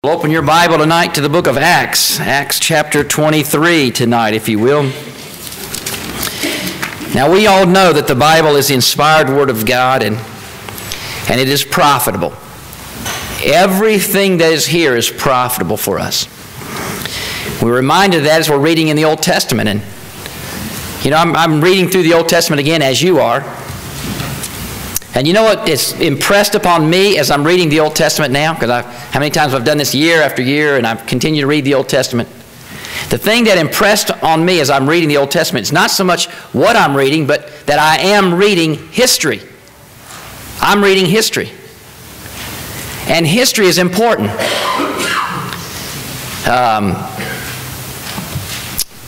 Open your Bible tonight to the book of Acts. Acts chapter 23 tonight, if you will. Now, we all know that the Bible is the inspired Word of God, and it is profitable. Everything that is here is profitable for us. We're reminded of that as we're reading in the Old Testament. And, you know, I'm reading through the Old Testament again, as you are. And you know what is impressed upon me as I'm reading the Old Testament now? Because how many times I've done this year after year, and I've continued to read the Old Testament. The thing that impressed on me as I'm reading the Old Testament is not so much what I'm reading, but that I am reading history. I'm reading history. And history is important.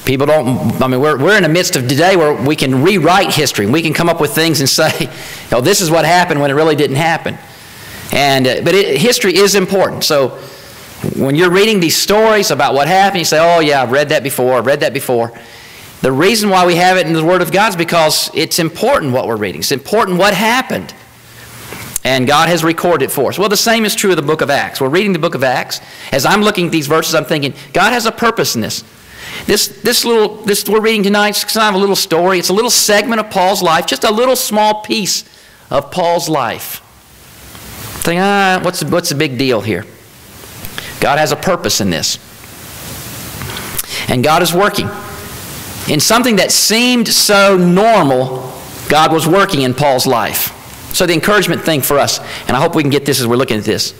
People don't, I mean, we're in the midst of today where we can rewrite history. We can come up with things and say, oh, this is what happened when it really didn't happen. But history is important. So when you're reading these stories about what happened, you say, oh yeah, I've read that before, The reason why we have it in the Word of God is because it's important what we're reading. It's important what happened. And God has recorded it for us. Well, the same is true of the book of Acts. We're reading the book of Acts. As I'm looking at these verses, I'm thinking, God has a purpose in this. This we're reading tonight is kind of a little story. It's a little segment of Paul's life, just a little small piece of Paul's life. Think, what's the big deal here? God has a purpose in this. And God is working. In something that seemed so normal, God was working in Paul's life. So the encouragement thing for us, and I hope we can get this as we're looking at this.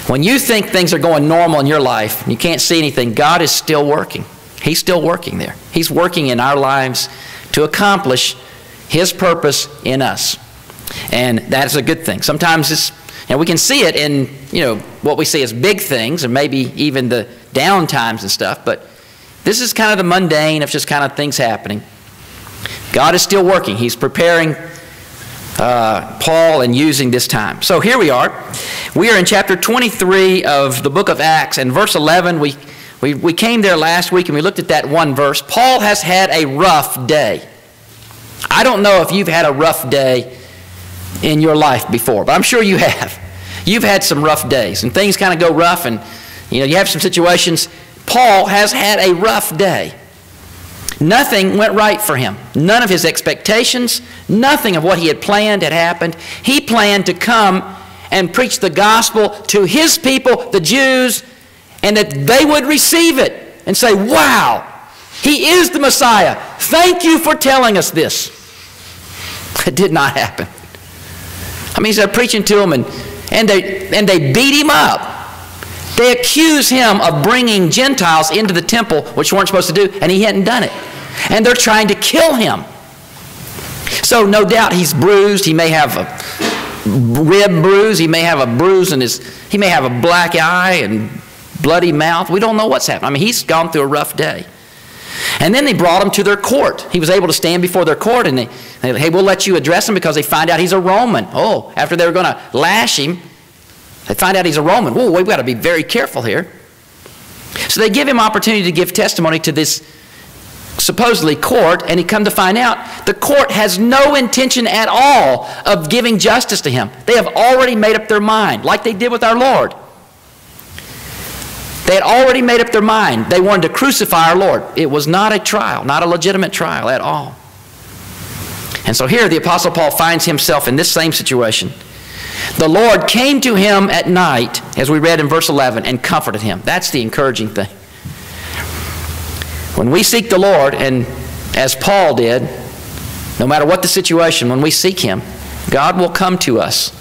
When you think things are going normal in your life, and you can't see anything, God is still working. He's still working there. He's working in our lives to accomplish His purpose in us. And that's a good thing. Sometimes and we can see it in, what we see as big things, and maybe even the down times and stuff, but this is kind of the mundane of just kind of things happening. God is still working. He's preparing Paul and using this time. So here we are. We are in chapter 23 of the book of Acts, and verse 11, we came there last week and we looked at that one verse. Paul has had a rough day. I don't know if you've had a rough day in your life before, but I'm sure you have. You've had some rough days, and things kind of go rough, and you have some situations. Paul has had a rough day. Nothing went right for him. None of his expectations, nothing of what he had planned had happened. He planned to come and preach the gospel to his people, the Jews, and that they would receive it and say, wow, He is the Messiah. Thank you for telling us this. It did not happen. I mean, he's preaching to them, and they beat him up. They accuse him of bringing Gentiles into the temple, which weren't supposed to do, and he hadn't done it. And they're trying to kill him. So no doubt he's bruised. He may have a rib bruise. He may have a bruise in he may have a black eye and bloody mouth. We don't know what's happened. I mean, he's gone through a rough day. And then they brought him to their court. He was able to stand before their court, and they hey, we'll let you address him, because they find out he's a Roman. Oh, after they were going to lash him, they find out he's a Roman. Whoa, we've got to be very careful here. So they give him opportunity to give testimony to this supposedly court, and he come to find out the court has no intention at all of giving justice to him. They have already made up their mind, like they did with our Lord. They had already made up their mind. They wanted to crucify our Lord. It was not a trial, not a legitimate trial at all. And so here the Apostle Paul finds himself in this same situation. The Lord came to him at night, as we read in verse 11, and comforted him. That's the encouraging thing. When we seek the Lord, and as Paul did, no matter what the situation, when we seek Him, God will come to us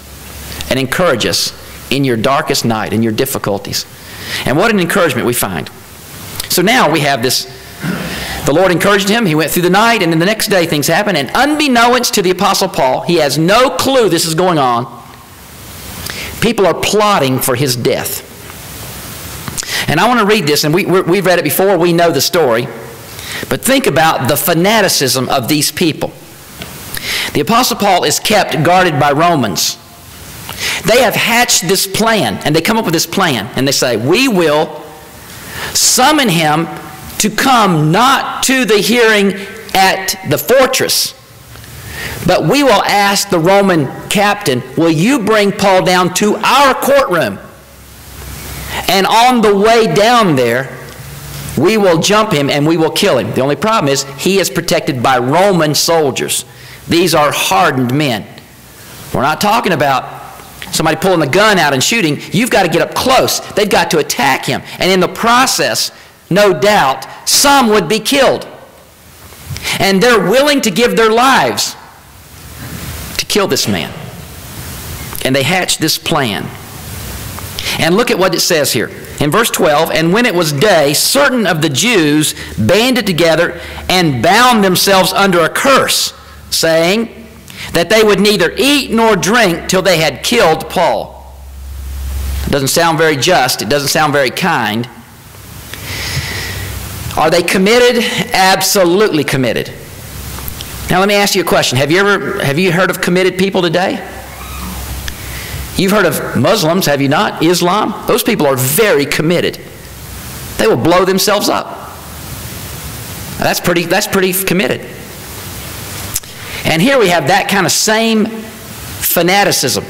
and encourage us in your darkest night, in your difficulties. And what an encouragement we find. So now we have this. The Lord encouraged him. He went through the night, and then the next day things happen. And unbeknownst to the Apostle Paul, he has no clue this is going on. People are plotting for his death. And I want to read this, and we've read it before. We know the story. But think about the fanaticism of these people. The Apostle Paul is kept guarded by Romans. They have hatched this plan, and they come up with this plan, and they say, we will summon him to come not to the hearing at the fortress, but we will ask the Roman captain, will you bring Paul down to our courtroom? and on the way down there, we will jump him and we will kill him. The only problem is he is protected by Roman soldiers. These are hardened men. We're not talking about somebody pulling the gun out and shooting. You've got to get up close. They've got to attack him. And in the process, no doubt, some would be killed. And they're willing to give their lives to kill this man. And they hatched this plan. And look at what it says here. In verse 12, and when it was day, certain of the Jews banded together and bound themselves under a curse, saying that they would neither eat nor drink till they had killed Paul. It doesn't sound very just. It doesn't sound very kind. Are they committed? Absolutely committed. Now let me ask you a question. Have you heard of committed people today? You've heard of Muslims, have you not? Islam? Those people are very committed. They will blow themselves up. That's pretty committed. And here we have that kind of same fanaticism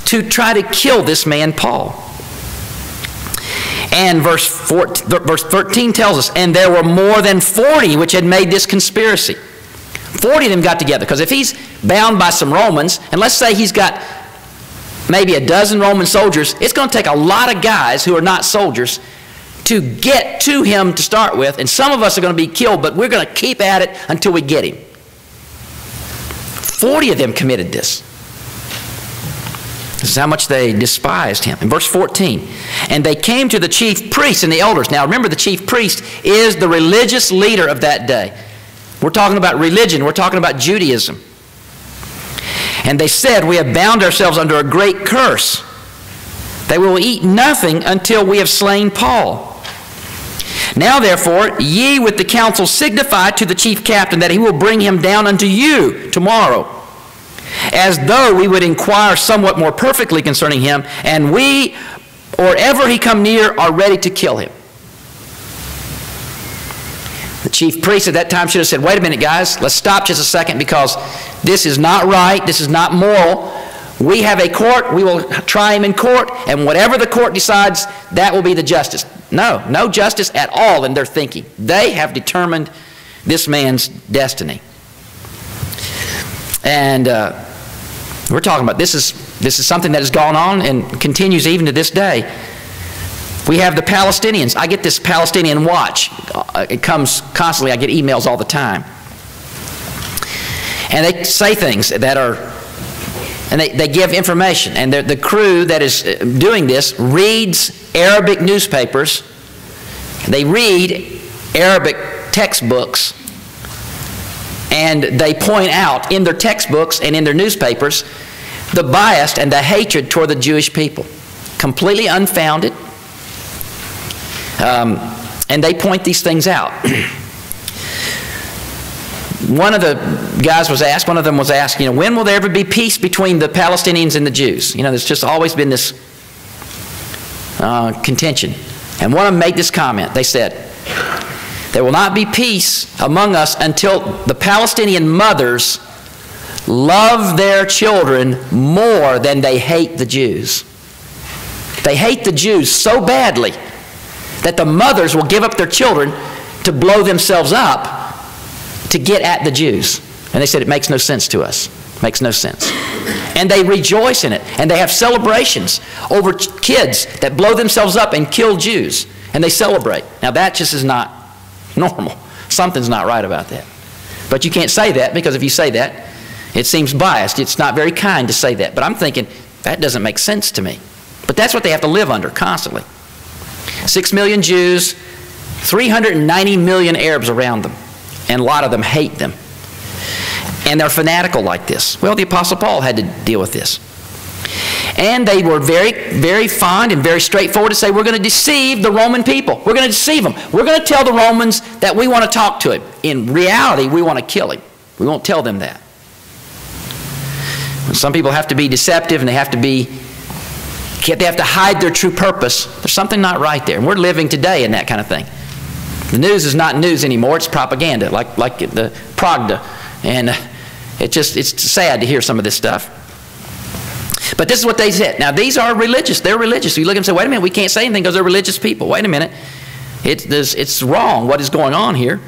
to try to kill this man Paul. And verse 13 tells us, and there were more than 40 which had made this conspiracy. 40 of them got together, because if he's bound by some Romans, and let's say he's got maybe a dozen Roman soldiers, it's going to take a lot of guys who are not soldiers to get to him to start with, and some of us are going to be killed, but we're going to keep at it until we get him. 40 of them committed this. This is how much they despised him. In verse 14, and they came to the chief priests and the elders. Now remember, the chief priest is the religious leader of that day. We're talking about religion. We're talking about Judaism. And they said, we have bound ourselves under a great curse. They will eat nothing until we have slain Paul. Now therefore, ye with the council signify to the chief captain that he will bring him down unto you tomorrow, as though we would inquire somewhat more perfectly concerning him, and we, or ever he come near, are ready to kill him. The chief priest at that time should have said, wait a minute, guys, let's stop just a second, because this is not right, this is not moral. We have a court, we will try him in court, and whatever the court decides, that will be the justice. No justice at all in their thinking. They have determined this man's destiny. And we're talking about this is something that has gone on and continues even to this day. We have the Palestinians. I get this Palestinian watch. It comes constantly. I get emails all the time. And they say things that are, and they give information. And the crew that is doing this reads Arabic newspapers. They read Arabic textbooks. And they point out in their textbooks and in their newspapers the bias and the hatred toward the Jewish people. Completely unfounded. And they point these things out. One of the guys was asked, one of them was asked, when will there ever be peace between the Palestinians and the Jews? There's just always been this contention. And one of them made this comment. They said, there will not be peace among us until the Palestinian mothers love their children more than they hate the Jews. They hate the Jews so badly that the mothers will give up their children to blow themselves up to get at the Jews. And they said, it makes no sense to us. It makes no sense. And they rejoice in it. And they have celebrations over kids that blow themselves up and kill Jews. And they celebrate. Now that just is not normal. Something's not right about that. But you can't say that, because if you say that, it seems biased. It's not very kind to say that. But I'm thinking, that doesn't make sense to me. But that's what they have to live under constantly. 6 million Jews, 390 million Arabs around them, and a lot of them hate them. And they're fanatical like this. Well, the Apostle Paul had to deal with this. And they were very, very fond and very straightforward to say, we're going to deceive the Roman people. We're going to deceive them. We're going to tell the Romans that we want to talk to him. In reality, we want to kill him. We won't tell them that. Some people have to be deceptive, and they have to hide their true purpose. There's something not right there. And we're living today in that kind of thing. The news is not news anymore. It's propaganda, like the Pravda. And it's sad to hear some of this stuff. But this is what they said. Now, these are religious. They're religious. So you look at them and say, wait a minute, we can't say anything because they're religious people. Wait a minute. It's wrong what is going on here.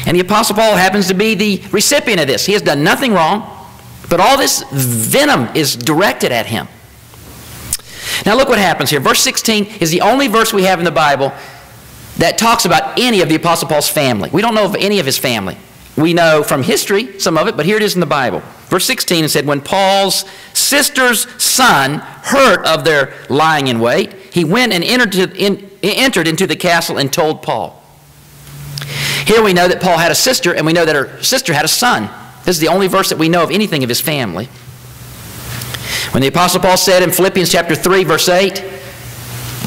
And the Apostle Paul happens to be the recipient of this. He has done nothing wrong, but all this venom is directed at him. Now look what happens here. Verse 16 is the only verse we have in the Bible that talks about any of the Apostle Paul's family. We don't know of any of his family. We know from history some of it, but here it is in the Bible. Verse 16, it said, when Paul's sister's son heard of their lying in wait, he went and entered into the castle and told Paul. Here we know that Paul had a sister, and we know that her sister had a son. This is the only verse that we know of anything of his family. When the Apostle Paul said in Philippians chapter 3, verse 8,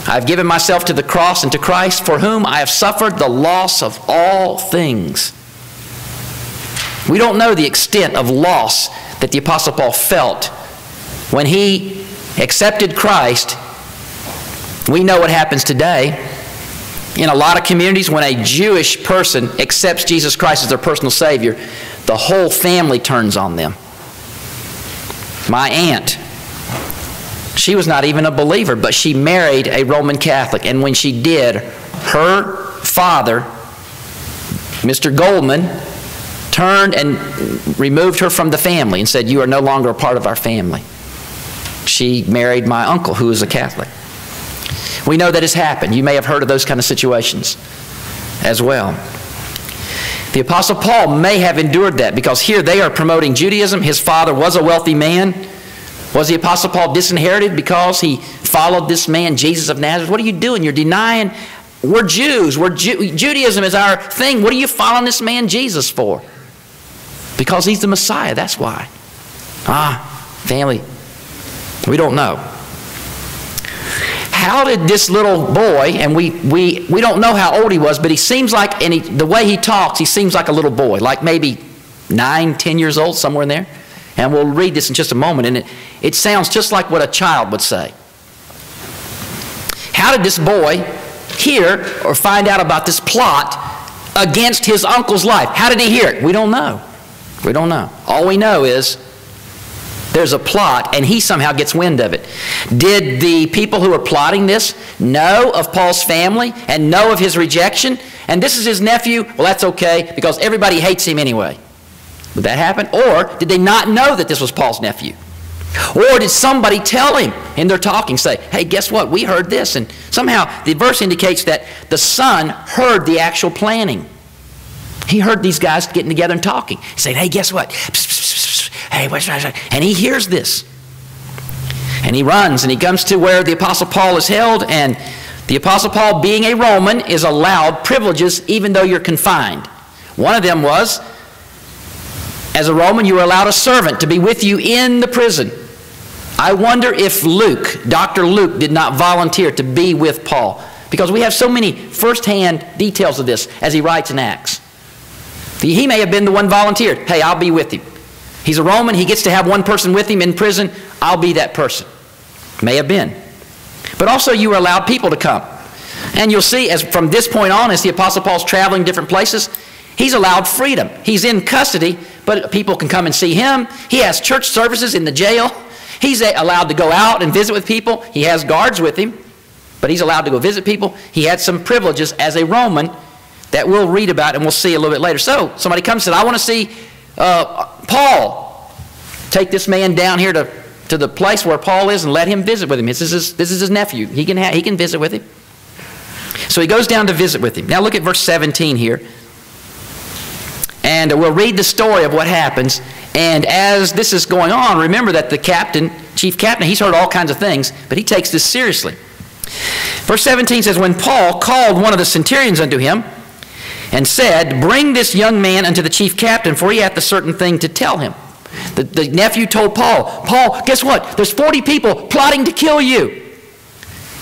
I have given myself to the cross and to Christ, for whom I have suffered the loss of all things. We don't know the extent of loss that the Apostle Paul felt when he accepted Christ. We know what happens today. In a lot of communities, when a Jewish person accepts Jesus Christ as their personal Savior, the whole family turns on them. My aunt, she was not even a believer, but she married a Roman Catholic. And when she did, her father, Mr. Goldman, turned and removed her from the family and said, you are no longer a part of our family. She married my uncle, who is a Catholic. We know that has happened. You may have heard of those kind of situations as well. The Apostle Paul may have endured that because here they are promoting Judaism. His father was a wealthy man. Was the Apostle Paul disinherited because he followed this man, Jesus of Nazareth? What are you doing? You're denying we're Jews. Judaism is our thing. What are you following this man Jesus for? Because he's the Messiah. That's why. Family, we don't know. How did this little boy, and we don't know how old he was, but he seems like, and the way he talks, he seems like a little boy, like maybe 9, 10 years old, somewhere in there. And we'll read this in just a moment, and it sounds just like what a child would say. How did this boy hear or find out about this plot against his uncle's life? How did he hear it? We don't know. We don't know. All we know is there's a plot, and he somehow gets wind of it. Did the people who are plotting this know of Paul's family and know of his rejection? And this is his nephew? Well, that's okay, because everybody hates him anyway. Would that happen? Or did they not know that this was Paul's nephew? Or did somebody tell him in their talking, say, hey, guess what? We heard this. And somehow the verse indicates that the son heard the actual planning. He heard these guys getting together and talking, saying, hey, guess what? Psst, psst, psst, psst. Hey, what's that? And he hears this. And he runs and he comes to where the Apostle Paul is held. And the Apostle Paul, being a Roman, is allowed privileges even though you're confined. One of them was, as a Roman, you were allowed a servant to be with you in the prison. I wonder if Luke, Dr. Luke, did not volunteer to be with Paul, because we have so many first-hand details of this as he writes in Acts. He may have been the one volunteered. Hey, I'll be with him. He's a Roman. He gets to have one person with him in prison. I'll be that person. May have been. But also you were allowed people to come. And you'll see as from this point on, as the Apostle Paul's traveling different places, he's allowed freedom. He's in custody, but people can come and see him. He has church services in the jail. He's allowed to go out and visit with people. He has guards with him, but he's allowed to go visit people. He had some privileges as a Roman that we'll read about and we'll see a little bit later. So somebody comes and said, I want to see Paul. Take this man down here to the place where Paul is and let him visit with him. This is his nephew. He can visit with him. So he goes down to visit with him. Now look at verse 17 here. And we'll read the story of what happens. And as this is going on, remember that the chief captain, he's heard all kinds of things, but he takes this seriously. Verse 17 says, when Paul called one of the centurions unto him and said, bring this young man unto the chief captain, for he hath a certain thing to tell him. The nephew told Paul, Paul, guess what? There's 40 people plotting to kill you.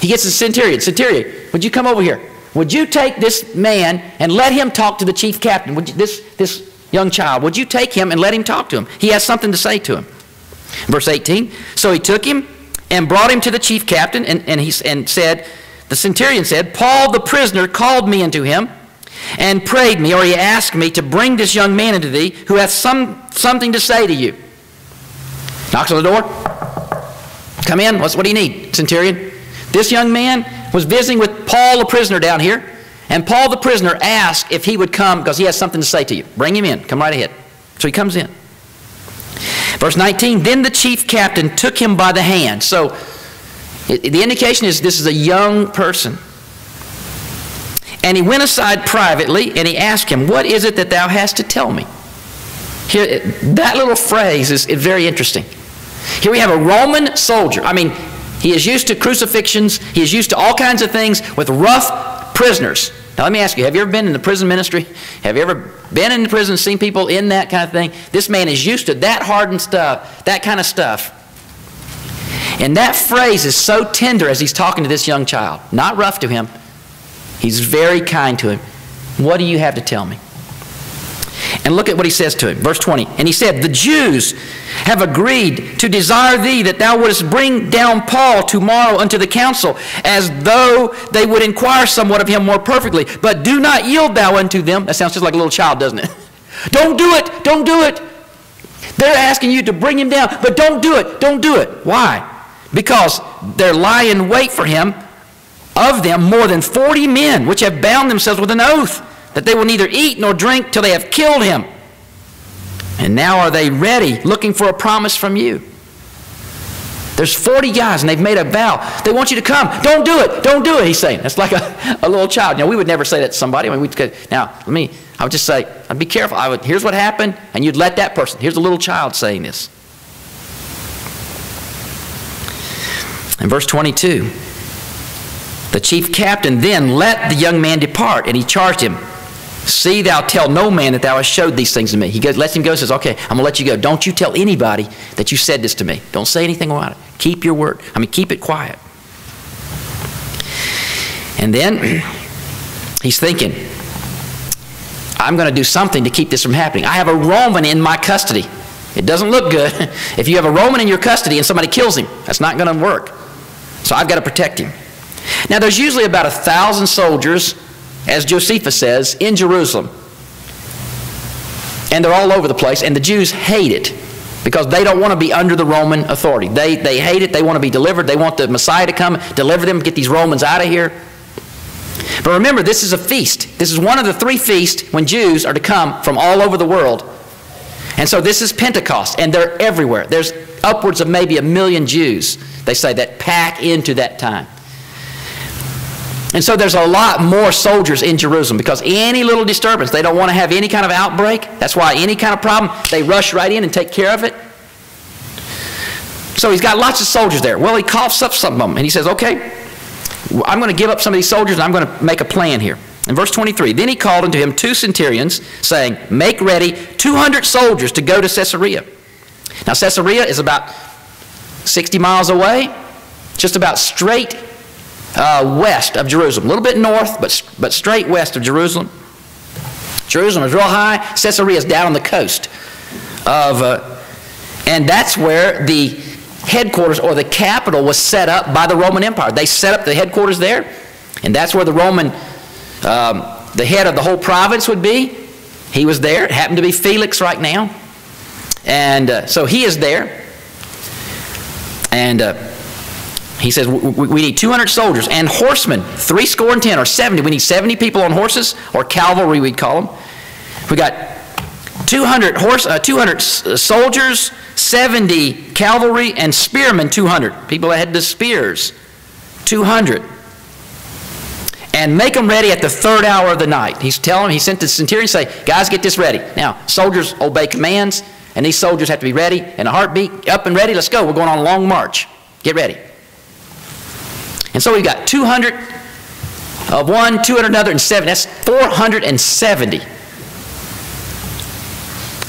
He gets the centurion. Centurion, would you come over here? Would you take this man and let him talk to the chief captain? Would you, this young child, would you take him and let him talk to him? He has something to say to him. Verse 18, so he took him and brought him to the chief captain, and said, the centurion said, Paul the prisoner called me unto him and prayed me, or he asked me to bring this young man unto thee, who hath something to say to you. Knocks on the door. Come in. What do you need, centurion? This young man was visiting with Paul the prisoner down here, and Paul the prisoner asked if he would come because he has something to say to you. Bring him in. Come right ahead. So he comes in. Verse 19, then the chief captain took him by the hand. So the indication is this is a young person. And he went aside privately, and he asked him, what is it that thou hast to tell me? Here, that little phrase is very interesting. Here we have a Roman soldier. I mean, he is used to crucifixions. He is used to all kinds of things with rough prisoners. Now let me ask you, have you ever been in the prison ministry? Have you ever been in the prison and seen people in that kind of thing? This man is used to that hardened stuff, that kind of stuff. And that phrase is so tender as he's talking to this young child. Not rough to him. He's very kind to him. What do you have to tell me? And look at what he says to him. Verse 20. And he said, the Jews have agreed to desire thee that thou wouldest bring down Paul tomorrow unto the council, as though they would inquire somewhat of him more perfectly. But do not yield thou unto them. That sounds just like a little child, doesn't it? Don't do it. Don't do it. They're asking you to bring him down, but don't do it. Don't do it. Why? Because they're lying in wait for him, of them more than 40 men, which have bound themselves with an oath, that they will neither eat nor drink till they have killed him. And now are they ready, looking for a promise from you. There's 40 guys, and they've made a vow. They want you to come. Don't do it. Don't do it, he's saying. That's like a little child. You know, we would never say that to somebody. I mean, I would just say, I'd be careful. Here's what happened, and you'd let that person. Here's a little child saying this. In verse 22, the chief captain then let the young man depart, and he charged him, see thou tell no man that thou hast showed these things to me. He lets him go and says, okay, I'm going to let you go. Don't you tell anybody that you said this to me. Don't say anything about it. Keep your word. Keep it quiet. And then he's thinking, I'm going to do something to keep this from happening. I have a Roman in my custody. It doesn't look good. If you have a Roman in your custody and somebody kills him, that's not going to work. So I've got to protect him. Now there's usually about 1,000 soldiers, as Josephus says, in Jerusalem. And they're all over the place, and the Jews hate it because they don't want to be under the Roman authority. They hate it. They want to be delivered. They want the Messiah to come, deliver them, get these Romans out of here. But remember, this is a feast. This is one of the 3 feasts when Jews are to come from all over the world. And so this is Pentecost, and they're everywhere. There's upwards of maybe 1 million Jews, they say, that pack into that time. And so there's a lot more soldiers in Jerusalem because any little disturbance, they don't want to have any kind of outbreak. That's why any kind of problem, they rush right in and take care of it. So he's got lots of soldiers there. Well, he coughs up some of them, and he says, okay, I'm going to give up some of these soldiers, and I'm going to make a plan here. In verse 23, then he called unto him 2 centurions, saying, make ready 200 soldiers to go to Caesarea. Now, Caesarea is about 60 miles away, just about straight west of Jerusalem. A little bit north, but straight west of Jerusalem. Jerusalem is real high. Caesarea is down on the coast of, and that's where the headquarters or the capital was set up by the Roman Empire. They set up the headquarters there, and that's where the Roman, the head of the whole province would be. He was there. It happened to be Felix right now. And so he is there. And he says, we need 200 soldiers and horsemen, 70 or 70. We need 70 people on horses, or cavalry we'd call them. We got 200 soldiers, 70 cavalry, and spearmen, 200. People that had the spears, 200. And make them ready at the 3rd hour of the night. He sent the centurion to say, guys, get this ready. Now, soldiers obey commands, and these soldiers have to be ready in a heartbeat, up and ready. Let's go. We're going on a long march. Get ready. And so we've got 200 of one, 200 another, and 7. That's 470.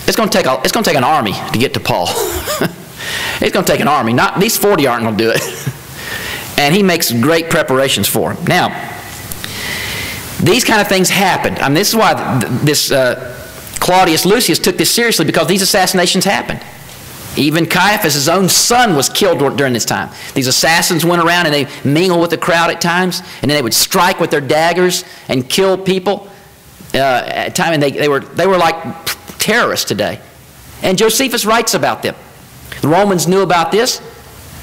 It's going to take an army to get to Paul. It's going to take an army. These 40 aren't going to do it. And he makes great preparations for them. Now, these kind of things happened. This is why this Claudius Lucius took this seriously, because these assassinations happened. Even Caiaphas, his own son, was killed during this time. These assassins went around and they mingled with the crowd at times, and then they would strike with their daggers and kill people at times. And they were like terrorists today. And Josephus writes about them. The Romans knew about this,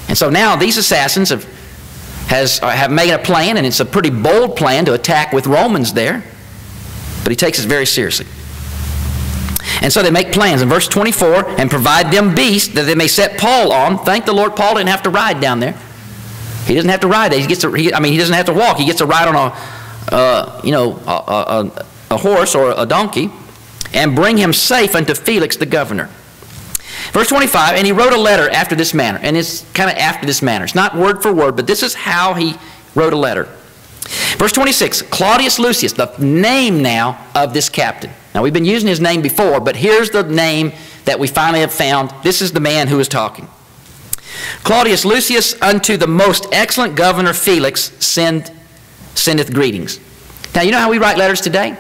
And so now these assassins have made a plan, and it's a pretty bold plan to attack with Romans there. But he takes it very seriously. And so they make plans in verse 24, and provide them beasts that they may set Paul on. Thank the Lord, Paul didn't have to ride down there. He doesn't have to ride there. He doesn't have to walk. He gets to ride on a horse or a donkey, and bring him safe unto Felix the governor. Verse 25, and he wrote a letter after this manner. And it's kind of after this manner. It's not word for word, but this is how he wrote a letter. Verse 26, Claudius Lucius, the name now of this captain. Now we've been using his name before, but here's the name that we finally have found. This is the man who is talking. Claudius Lucius, unto the most excellent governor Felix sendeth greetings. Now you know how we write letters today?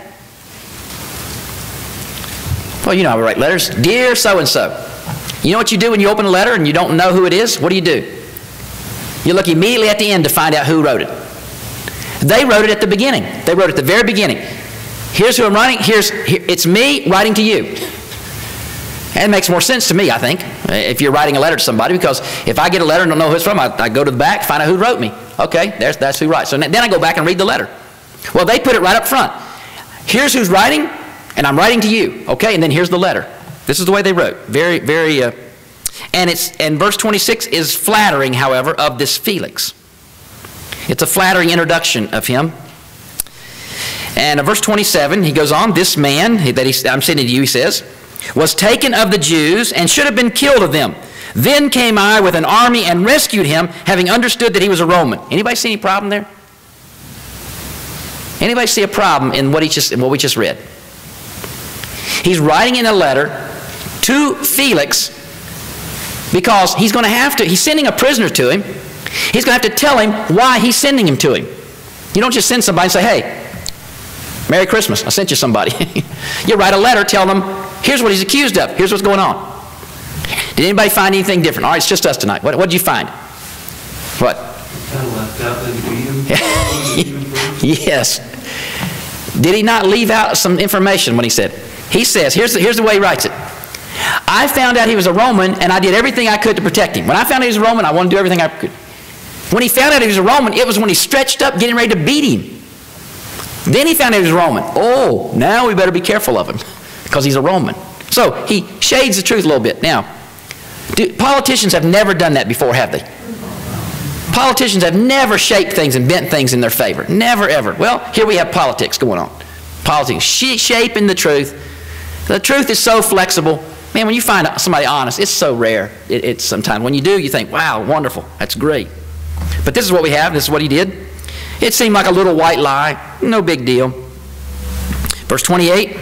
Well, you know how we write letters. Dear so-and-so. You know what you do when you open a letter and you don't know who it is? What do? You look immediately at the end to find out who wrote it. They wrote it at the beginning. They wrote it at the very beginning. Here's who I'm writing. It's me writing to you. And it makes more sense to me, I think, if you're writing a letter to somebody, because if I get a letter and don't know who it's from, I go to the back, find out who wrote me. Okay, that's who writes. So then I go back and read the letter. Well, they put it right up front. Here's who's writing, and I'm writing to you. Okay, and then here's the letter. This is the way they wrote. Very, very, and verse 26 is flattering, however, of this Felix. It's a flattering introduction of him. And verse 27, he goes on, this man that I'm sending to you, he says, was taken of the Jews and should have been killed of them. Then came I with an army and rescued him, having understood that he was a Roman. Anybody see any problem there? Anybody see a problem in what we just read? He's writing in a letter to Felix because he's sending a prisoner to him. He's going to have to tell him why he's sending him to him. You don't just send somebody and say, hey, Merry Christmas, I sent you somebody. You write a letter, tell them, here's what he's accused of. Here's what's going on. Did anybody find anything different? All right, it's just us tonight. What did you find? What? Kind of left out the Yes. Did he not leave out some information when he said? He says, here's the way he writes it. I found out he was a Roman, and I did everything I could to protect him. When I found out he was a Roman, I wanted to do everything I could. When he found out he was a Roman, it was when he stretched up getting ready to beat him. Then he found out he was a Roman. Oh, now we better be careful of him because he's a Roman. So he shades the truth a little bit. Now, politicians have never done that before, have they? Politicians have never shaped things and bent things in their favor. Never, ever. Well, here we have politics going on. Politics shaping the truth. The truth is so flexible. Man, when you find somebody honest, it's so rare. It's sometimes. When you do, you think, wow, wonderful. That's great. But this is what we have. This is what he did. It seemed like a little white lie. No big deal. Verse 28.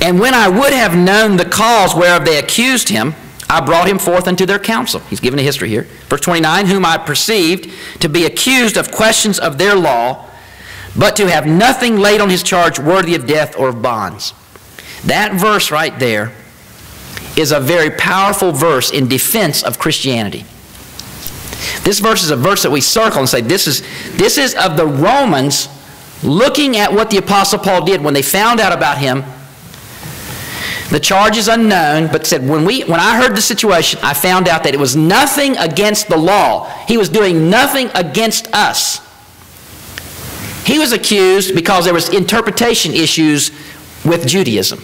And when I would have known the cause whereof they accused him, I brought him forth unto their council. He's giving a history here. Verse 29. Whom I perceived to be accused of questions of their law, but to have nothing laid on his charge worthy of death or of bonds. That verse right there is a very powerful verse in defense of Christianity. This verse is a verse that we circle and say, this is of the Romans looking at what the Apostle Paul did when they found out about him. The charge is unknown, but said, when I heard the situation, I found out that it was nothing against the law. He was doing nothing against us. He was accused because there was interpretation issues with Judaism.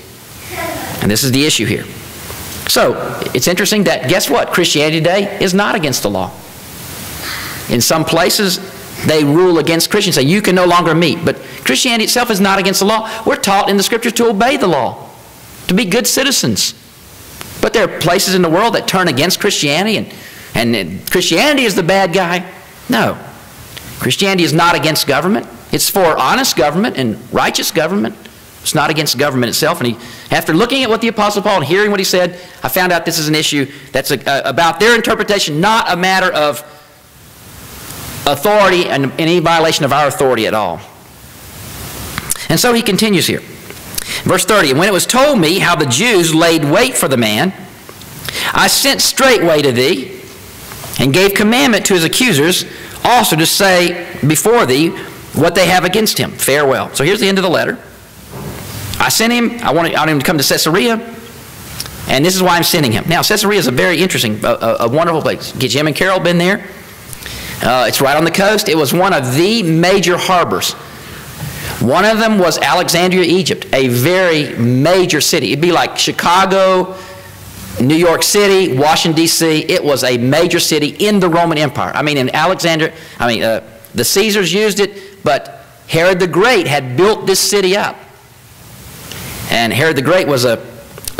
And this is the issue here. So, it's interesting that, guess what? Christianity today is not against the law. In some places, they rule against Christians, say you can no longer meet. But Christianity itself is not against the law. We're taught in the Scriptures to obey the law, to be good citizens. But there are places in the world that turn against Christianity, and Christianity is the bad guy. No. Christianity is not against government. It's for honest government and righteous government. It's not against government itself. And after looking at what the Apostle Paul and hearing what he said, I found out this is an issue that's about their interpretation, not a matter of authority and any violation of our authority at all. And so he continues here. Verse 30, and when it was told me how the Jews laid wait for the man, I sent straightway to thee, and gave commandment to his accusers also to say before thee what they have against him. Farewell. So here's the end of the letter. I sent him, I wanted him to come to Caesarea. And this is why I'm sending him. Now, Caesarea is a very interesting, a wonderful place. Jim and Carol been there. It's right on the coast. It was one of the major harbors. One of them was Alexandria, Egypt, a very major city. It'd be like Chicago, New York City, Washington, D.C. It was a major city in the Roman Empire. I mean, in Alexandria, the Caesars used it, but Herod the Great had built this city up. And Herod the Great was a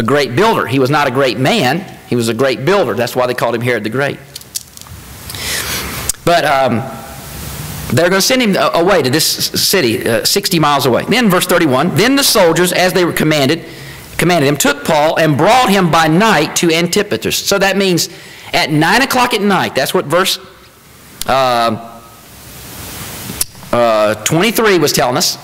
great builder. He was not a great man. He was a great builder. That's why they called him Herod the Great. But they're going to send him away to this city, 60 miles away. Then verse 31, then the soldiers, as they were commanded him, took Paul and brought him by night to Antipatris. So that means at 9 o'clock at night. That's what verse 23 was telling us.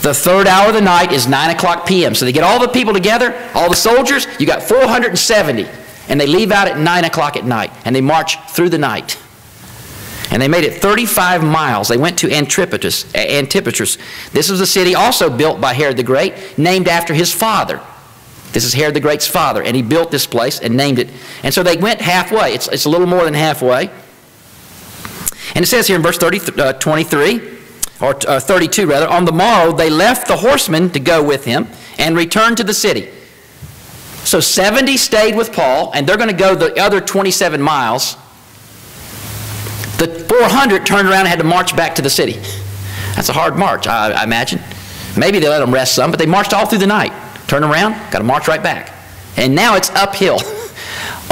The third hour of the night is 9 o'clock p.m. So they get all the people together, all the soldiers. You got 470. And they leave out at 9 o'clock at night. And they march through the night. And they made it 35 miles. They went to Antipatris. This was a city also built by Herod the Great, named after his father. This is Herod the Great's father. And he built this place and named it. And so they went halfway. It's a little more than halfway. And it says here in verse 23, or 32 rather, on the morrow they left the horsemen to go with him and returned to the city. So 70 stayed with Paul, and they're going to go the other 27 miles. The 400 turned around and had to march back to the city. That's a hard march, I imagine. Maybe they let them rest some, but they marched all through the night. Turned around, got to march right back. And now it's uphill.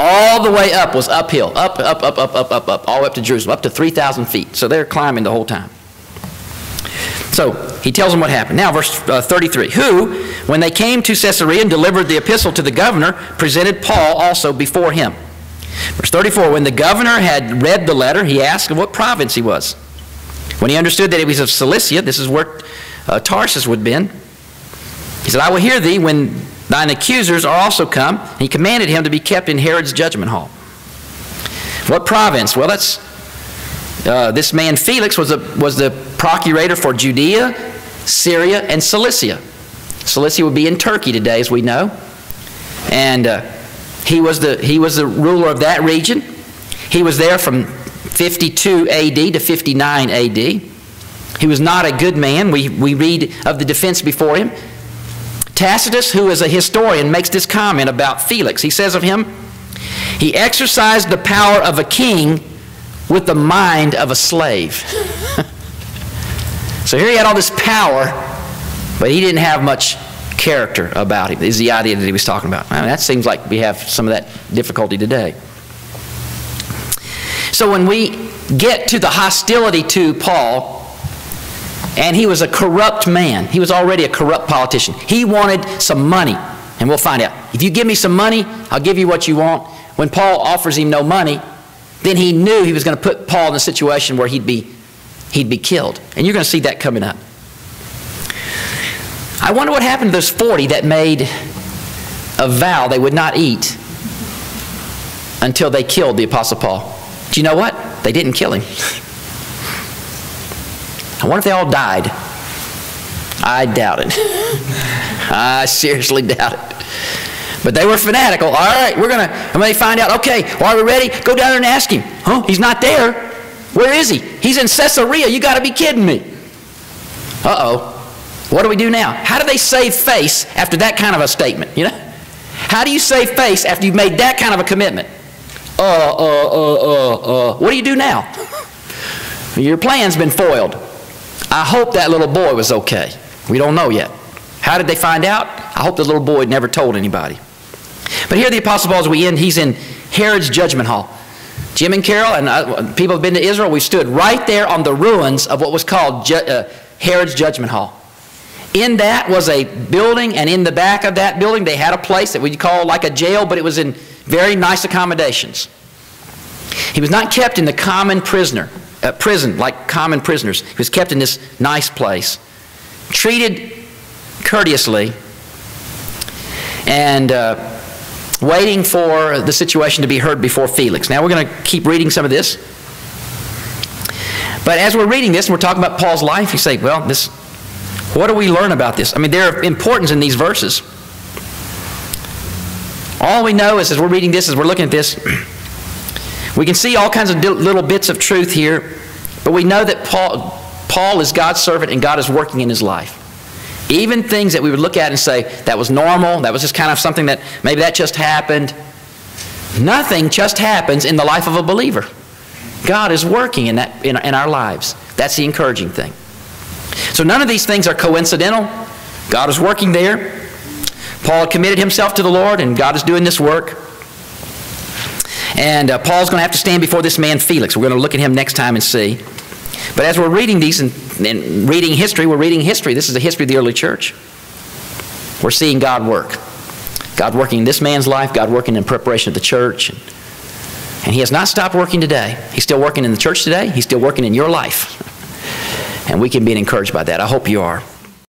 All the way up was uphill. Up, all the way up to Jerusalem, up to 3,000 feet. So they're climbing the whole time. So he tells them what happened. Now verse 33. Who, when they came to Caesarea and delivered the epistle to the governor, presented Paul also before him. Verse 34. When the governor had read the letter, he asked what province he was. When he understood that it was of Cilicia, this is where Tarsus would have been, he said, I will hear thee when thine accusers are also come. And he commanded him to be kept in Herod's judgment hall. What province? Well, that's this man Felix was the procurator for Judea, Syria, and Cilicia. Cilicia would be in Turkey today, as we know. And he was the ruler of that region. He was there from 52 A.D. to 59 A.D. He was not a good man. We read of the defense before him. Tacitus, who is a historian, makes this comment about Felix. He says of him, he exercised the power of a king with the mind of a slave. So here he had all this power, but he didn't have much character about him, is the idea that he was talking about. I mean, that seems like we have some of that difficulty today. So when we get to the hostility to Paul, and he was a corrupt man. He was already a corrupt politician. He wanted some money, and we'll find out. If you give me some money, I'll give you what you want. When Paul offers him no money, then he knew he was going to put Paul in a situation where he'd be killed. And you're going to see that coming up. I wonder what happened to those 40 that made a vow they would not eat until they killed the Apostle Paul. Do you know what? They didn't kill him. I wonder if they all died. I doubt it. I seriously doubt it. But they were fanatical. All right, and they find out, okay, well, are we ready? Go down there and ask him. Huh? He's not there. Where is he? He's in Caesarea. You got to be kidding me. Uh-oh. What do we do now? How do they save face after that kind of a statement? You know? How do you save face after you've made that kind of a commitment? What do you do now? Your plan's been foiled. I hope that little boy was okay. We don't know yet. How did they find out? I hope the little boy never told anybody. But here the Apostle Paul, as we end, he's in Herod's judgment hall. Jim and Carol and people have been to Israel. We stood right there on the ruins of what was called Herod's judgment hall. In that was a building, and in the back of that building they had a place that we call like a jail, but it was in very nice accommodations. He was not kept in the common prison like common prisoners. He was kept in this nice place, treated courteously, and waiting for the situation to be heard before Felix. Now we're going to keep reading some of this. But as we're reading this and we're talking about Paul's life, you say, well, what do we learn about this? I mean, there are importance in these verses. All we know is, as we're reading this, as we're looking at this, we can see all kinds of little bits of truth here, but we know that Paul is God's servant and God is working in his life. Even things that we would look at and say, that was normal, that was just kind of something that maybe that just happened. Nothing just happens in the life of a believer. God is working in our lives. That's the encouraging thing. So none of these things are coincidental. God is working there. Paul had committed himself to the Lord, and God is doing this work. And Paul's going to have to stand before this man Felix. We're going to look at him next time and see. But as we're reading these and reading history, we're reading history. This is the history of the early church. We're seeing God work. God working in this man's life, God working in preparation of the church. And he has not stopped working today. He's still working in the church today. He's still working in your life. And we can be encouraged by that. I hope you are.